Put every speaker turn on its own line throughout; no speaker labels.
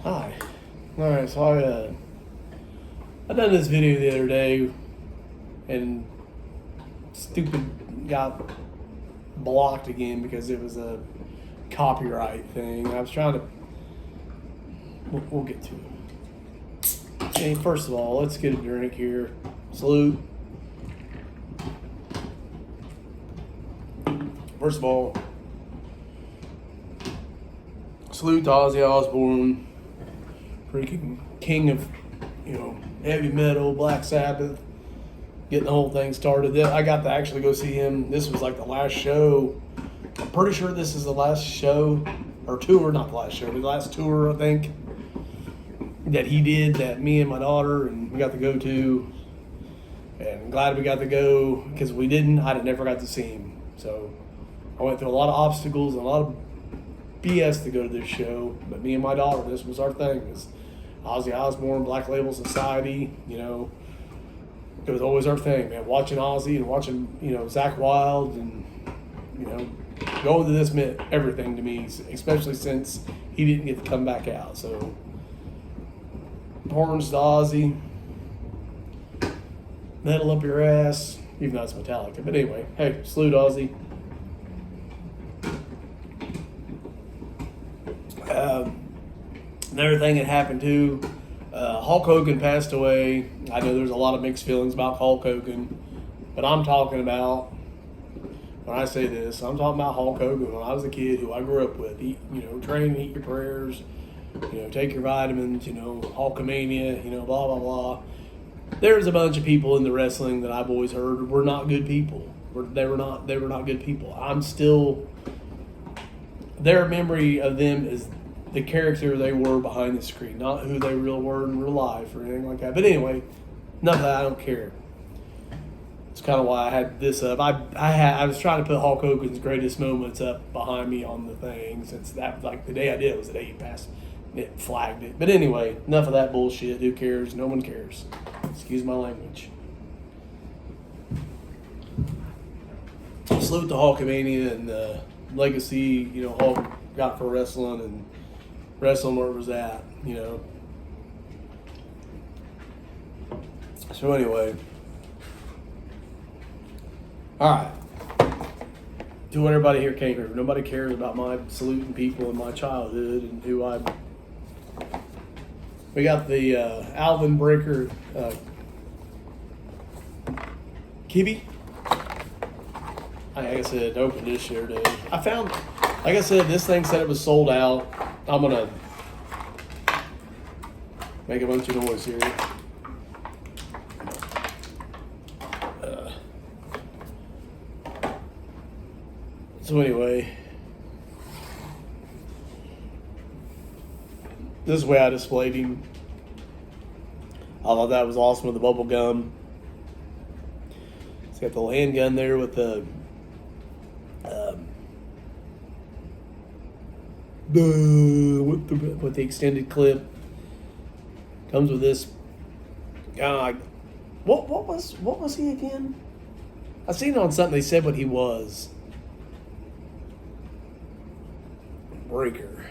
Hi. Alright, so I done this video the other day and stupid got blocked again because it was a copyright thing. I was trying to we'll get to it. Okay, first of all, let's get a drink here. Salute. First of all, salute to Ozzy Osbourne, freaking king of, heavy metal, Black Sabbath, getting the whole thing started. I got to actually go see him. This was like the last show. I'm pretty sure this is the last show, or tour, not the last show, but the last tour, I think, that he did, that me and my daughter, and we got to go to. And I'm glad we got to go, because if we didn't, I'd have never got to see him. So I went through a lot of obstacles and a lot of BS to go to this show, but me and my daughter, this was our thing. It was Ozzy Osbourne, Black Label Society, it was always our thing, man. Watching Ozzy and watching, Zakk Wylde, and, going to this meant everything to me, especially since he didn't get to come back out. So, horns to Ozzy, metal up your ass, even though it's Metallica. But anyway, hey, salute Ozzy. Another thing that happened too, Hulk Hogan passed away. I know there's a lot of mixed feelings about Hulk Hogan, but I'm talking about, when I say this, I'm talking about Hulk Hogan when I was a kid, who I grew up with. Eat, train, eat your prayers, take your vitamins, Hulkamania, blah, blah, blah. There's a bunch of people in the wrestling that I've always heard were not good people. They were not good people. I'm still, their memory of them is the character they were behind the screen, not who they really were in real life or anything like that. But anyway, none of that, I don't care. It's kind of why I had this up. I was trying to put Hulk Hogan's greatest moments up behind me on the thing, since that, like, the day I did it was the day he passed. It flagged it. But anyway, enough of that bullshit. Who cares? No one cares. Excuse my language. Salute to Hulkamania and the legacy, Hulk got for wrestling and wrestling where it was at, So anyway, all right. Do what everybody here came here. Nobody cares about my saluting people in my childhood and who I. We got the Alvin Breaker Kiwi. Like I said, opened this year, dude. I found, like I said, this thing said it was sold out. I'm gonna make a bunch of noise here. So anyway, this is the way I displayed him. I thought that was awesome with the bubble gum. It's got the handgun there with the with the extended clip. Comes with this. What was he again? I seen it on something. They said what he was. Breaker.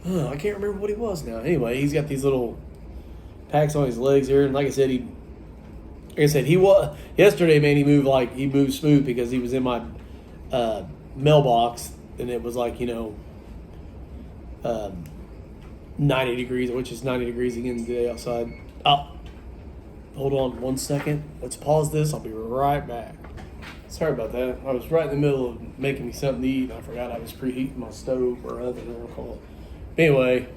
Oh, I can't remember what he was now. Anyway, he's got these little packs on his legs here, and like I said, he was yesterday. Man, he moved smooth because he was in my mailbox, and it was like 90 degrees, which is 90 degrees again today outside. Oh, hold on 1 second. Let's pause this. I'll be right back. Sorry about that. I was right in the middle of making me something to eat, and I forgot I was preheating my stove or oven, whatever I call it. Anyway,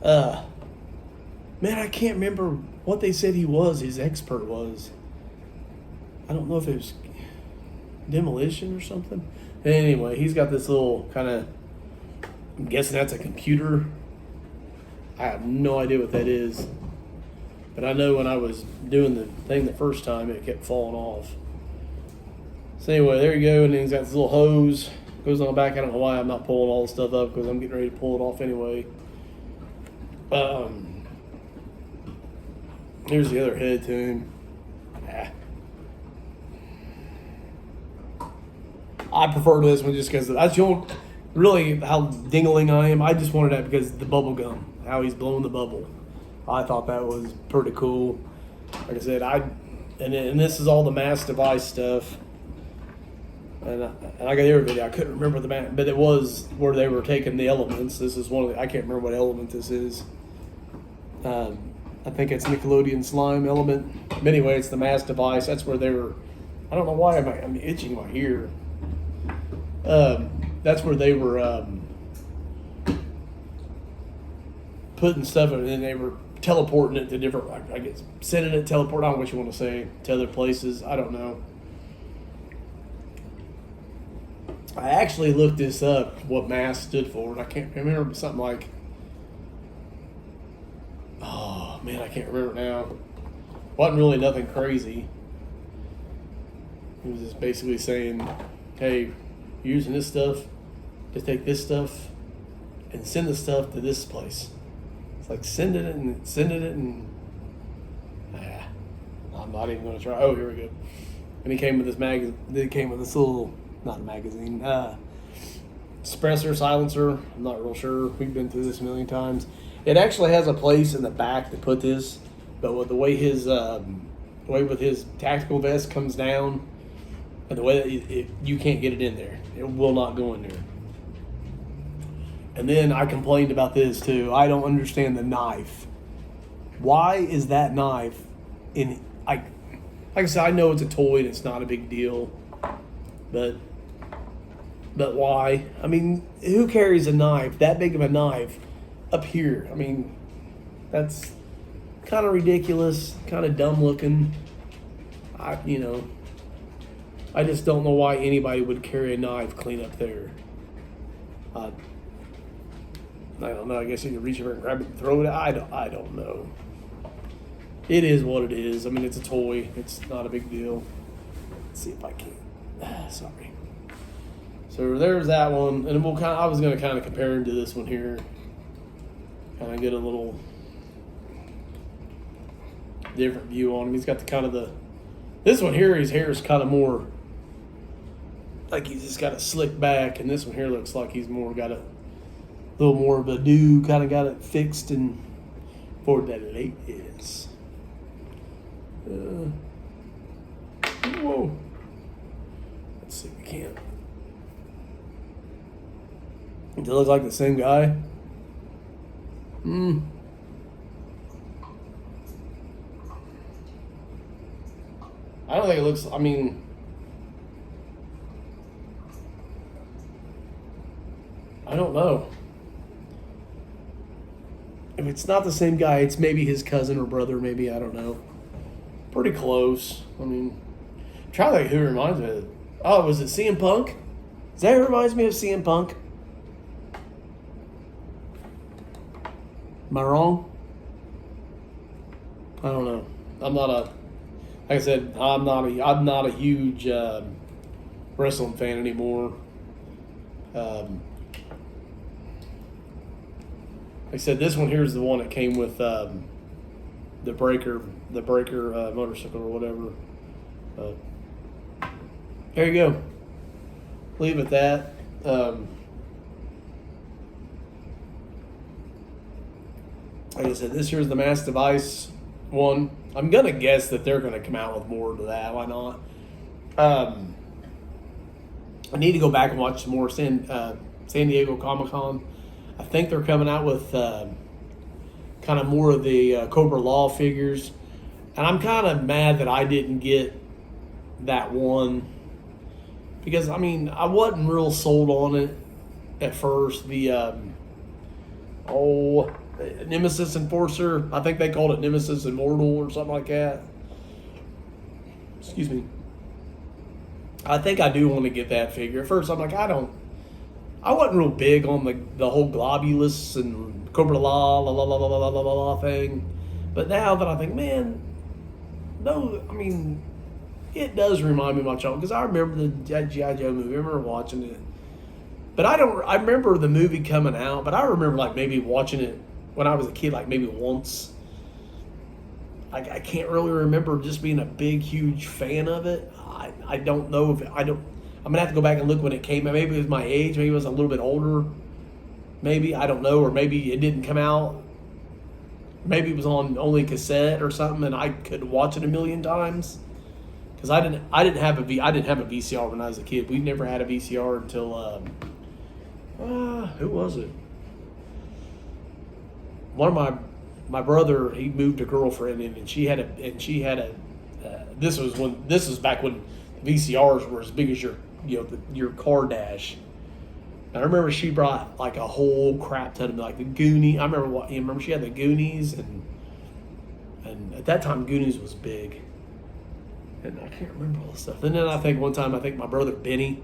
man, I can't remember what they said he was. His expert was. I don't know if it was demolition or something. Anyway, he's got this little kind of, I'm guessing that's a computer. I have no idea what that is. But I know when I was doing the thing the first time, it kept falling off. So anyway, there you go. And then he's got this little hose. Goes on the back. I don't know why I'm not pulling all the stuff up, because I'm getting ready to pull it off anyway. Here's the other head to him. I prefer this one just because that's the only, really how dingling I am. I just wanted that because the bubble gum, how he's blowing the bubble. I thought that was pretty cool. Like I said, and this is all the M.A.S.S device stuff. And I got every video. I couldn't remember the map, but it was where they were taking the elements. This is one of the, I can't remember what element this is. I think it's Nickelodeon slime element. But anyway, it's the M.A.S.S device. That's where they were. I don't know why I'm itching my ear. That's where they were putting stuff in, and they were teleporting it to different. I guess sending it, teleporting. I don't know what you want to say, to other places. I don't know. I actually looked this up, what M.A.S.S stood for, and I can't remember, something like, oh man, I can't remember now. Wasn't really nothing crazy. It was just basically saying, hey, you're using this stuff, just take this stuff and send the stuff to this place. It's like sending it, I'm not even going to try. Oh, here we go. And he came with this magazine. It came with this little, not a magazine, suppressor, silencer. I'm not real sure. We've been through this a million times. It actually has a place in the back to put this, but with the way his with his tactical vest comes down, and the way that you can't get it in there, it will not go in there. And then I complained about this too. I don't understand the knife. Why is that knife in? Like I said, I know it's a toy and it's not a big deal, but why? I mean, who carries a knife, that big of a knife, up here? I mean, that's kind of ridiculous, kind of dumb looking. I just don't know why anybody would carry a knife clean up there. I don't know. I guess you can reach over and grab it and throw it. I don't know. It is what it is. I mean, it's a toy. It's not a big deal. Let's see if I can. Sorry. So there's that one, and I was going to kind of compare him to this one here. Kind of get a little different view on him. He's got this one here, his hair is kind of more, like he's just got it slicked back, and this one here looks like he's got a little more of a do, kind of got it fixed and for that late is. Whoa. Let's see if we can. Does it look like the same guy? I don't think it looks, I mean, I don't know. If it's not the same guy, it's maybe his cousin or brother, maybe, I don't know. Pretty close. I mean, I'm trying to think who reminds me of. Oh, was it CM Punk? Does that reminds me of CM Punk? Am I wrong? I don't know. Like I said, I'm not a huge wrestling fan anymore. Like I said, this one here is the one that came with the breaker motorcycle or whatever. There you go. Leave it at that. Like I said, this here's the M.A.S.S device one. I'm gonna guess that they're gonna come out with more to that. Why not? I need to go back and watch some more San Diego Comic-Con. I think they're coming out with kind of more of the Cobra Law figures, and I'm kind of mad that I didn't get that one because I mean I wasn't real sold on it at first. The Nemesis Enforcer, I think they called it Nemesis Immortal or something like that. Excuse me. I think I do want to get that figure. At first I'm like, I wasn't real big on the whole Globulus and Cobra la thing. But now that I think, man, no, I mean, it does remind me of my childhood. Because I remember the G.I. Joe movie. I remember watching it. But I remember the movie coming out, but I remember like maybe watching it when I was a kid, like maybe once. I can't really remember just being a big, huge fan of it. I don't know if I I'm gonna have to go back and look when it came out. Maybe it was my age. Maybe it was a little bit older. Maybe, I don't know, or maybe it didn't come out. Maybe it was on only cassette or something, and I could watch it a million times. Because I didn't have a VCR when I was a kid. We never had a VCR until who was it? One of my brother, he moved a girlfriend in, and she had a. This was back when VCRs were as big as your car dash. And I remember she brought like a whole crap ton of like the Goonies. I remember she had the Goonies, and at that time Goonies was big. And I can't remember all the stuff. And then I think one time my brother Benny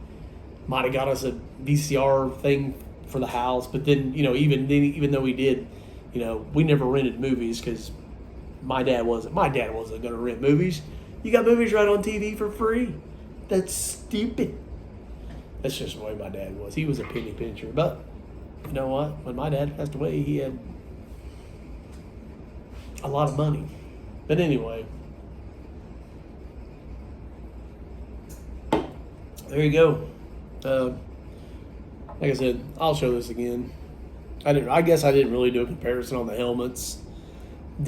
might have got us a VCR thing for the house. But then even though we did, we never rented movies because my dad wasn't going to rent movies. You got movies right on TV for free. That's stupid. That's just the way my dad was. He was a penny pincher. But you know what? When my dad passed away, he had a lot of money. But anyway, there you go. Like I said, I'll show this again. I guess I didn't really do a comparison on the helmets.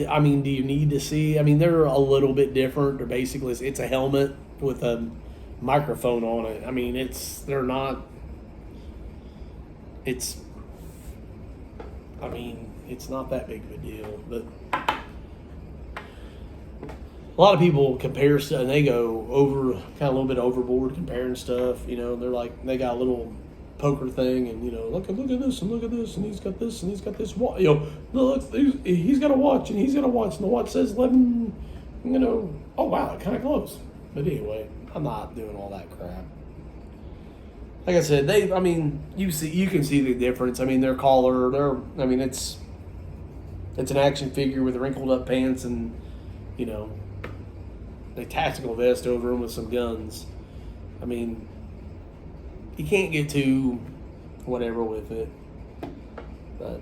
I mean, do you need to see? I mean, they're a little bit different. They're basically, it's a helmet with a microphone on it. I mean, it's not that big of a deal. But a lot of people compare stuff, and they go over, kind of a little bit overboard comparing stuff. They're like, they got a little poker thing, and look at this and look at this, and he's got this and he's got this watch. Look, he's got a watch and he's got a watch, and the watch says 11. Oh wow, kind of close. But anyway, I'm not doing all that crap. Like I said, you can see the difference. I mean, their collar, it's an action figure with wrinkled up pants and a tactical vest over them with some guns. I mean, you can't get too whatever with it, but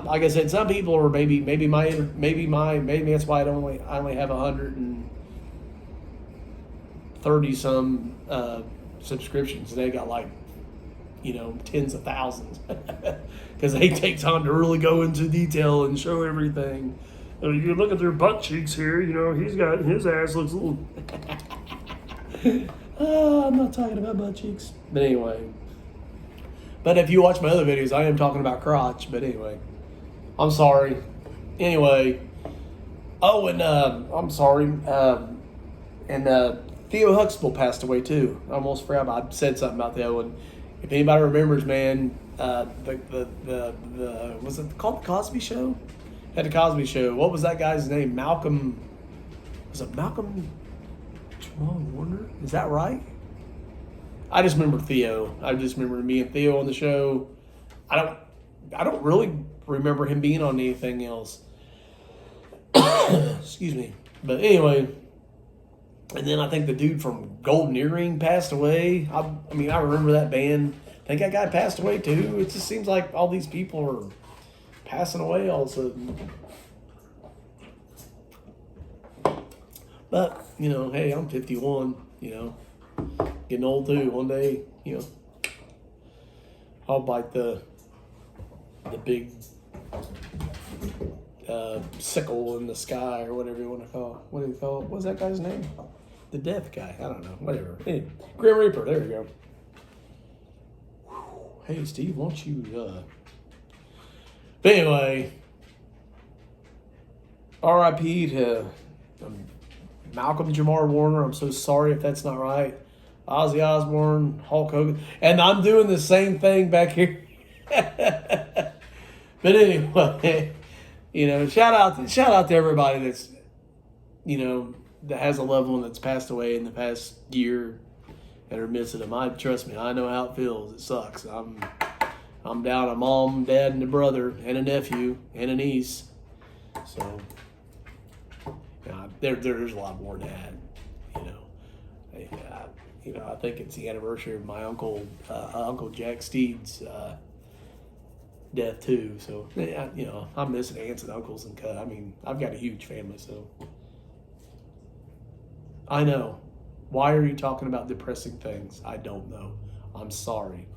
like I said, some people are maybe that's why I only have 130 some subscriptions. They got like tens of thousands because they take time to really go into detail and show everything. You look at their butt cheeks here. He's got his ass looks a little. I'm not talking about butt cheeks. But anyway. But if you watch my other videos, I am talking about crotch. But anyway. I'm sorry. Anyway. Oh, and I'm sorry. And Theo Huxtable passed away too. I almost forgot. I said something about that one. If anybody remembers, man, was it called The Cosby Show? Had The Cosby Show. What was that guy's name? Malcolm. Was it Malcolm? Warner? Is that right? I just remember Theo. I just remember me and Theo on the show. I don't really remember him being on anything else. Excuse me. But anyway, and then I think the dude from Golden Earring passed away. I remember that band. I think that guy passed away too. It just seems like all these people are passing away all of a sudden. But, hey, I'm 51, getting old too. One day, I'll bite the big sickle in the sky or whatever you want to call it. What do you call it? What's that guy's name? The death guy. I don't know. Whatever. Hey, Grim Reaper. There you go. Hey, Steve, won't you, But anyway, R.I.P. to Malcolm Jamar Warner. I'm so sorry if that's not right. Ozzy Osbourne, Hulk Hogan. And I'm doing the same thing back here. But anyway, shout out to everybody that's, that has a loved one that's passed away in the past year and are missing them. Trust me, I know how it feels. It sucks. I'm down a mom, dad, and a brother, and a nephew, and a niece. So, there's a lot more than that, I think it's the anniversary of my Uncle Jack Steed's death too. So, I'm missing aunts and uncles and I've got a huge family, so I know Why are you talking about depressing things? I don't know. I'm sorry.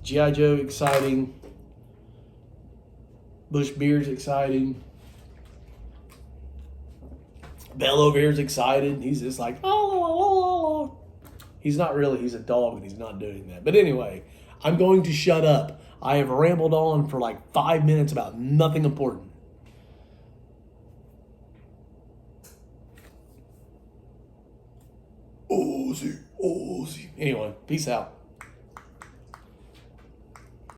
G.I. Joe exciting. Bush Beer's exciting. Bell over here's excited. He's just like, oh. He's not really. He's a dog and he's not doing that. But anyway, I'm going to shut up. I have rambled on for like 5 minutes about nothing important. Ozzy. Anyway, peace out.